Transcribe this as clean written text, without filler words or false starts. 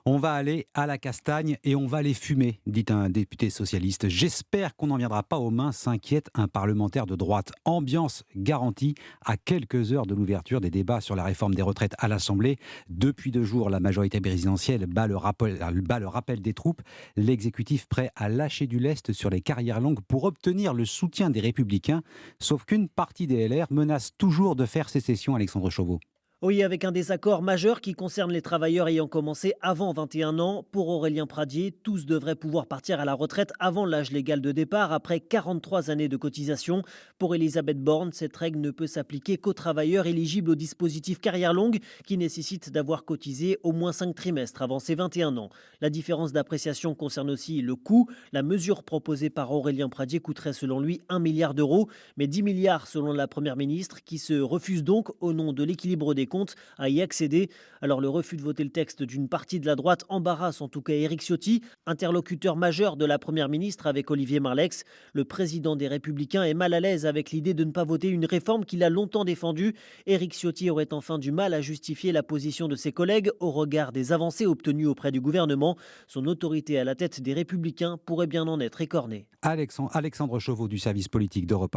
On va aller à la castagne et on va les fumer, dit un député socialiste. J'espère qu'on n'en viendra pas aux mains, s'inquiète un parlementaire de droite. Ambiance garantie à quelques heures de l'ouverture des débats sur la réforme des retraites à l'Assemblée. Depuis 2 jours, la majorité présidentielle bat le rappel des troupes. L'exécutif prêt à lâcher du lest sur les carrières longues pour obtenir le soutien des Républicains. Sauf qu'une partie des LR menace toujours de faire sécession, Alexandre Chauveau. Oui, avec un désaccord majeur qui concerne les travailleurs ayant commencé avant 21 ans. Pour Aurélien Pradier, tous devraient pouvoir partir à la retraite avant l'âge légal de départ, après 43 années de cotisation. Pour Elisabeth Borne, cette règle ne peut s'appliquer qu'aux travailleurs éligibles au dispositif carrière longue, qui nécessite d'avoir cotisé au moins 5 trimestres avant ses 21 ans. La différence d'appréciation concerne aussi le coût. La mesure proposée par Aurélien Pradier coûterait selon lui 1 milliard d'euros, mais 10 milliards selon la Première ministre, qui se refuse donc, au nom de l'équilibre des comptes, à y accéder. Alors le refus de voter le texte d'une partie de la droite embarrasse en tout cas Éric Ciotti, interlocuteur majeur de la Première ministre avec Olivier Marleix. Le président des Républicains est mal à l'aise avec l'idée de ne pas voter une réforme qu'il a longtemps défendue. Éric Ciotti aurait enfin du mal à justifier la position de ses collègues au regard des avancées obtenues auprès du gouvernement. Son autorité à la tête des Républicains pourrait bien en être écornée. Alexandre Chauveau du service politique d'Europe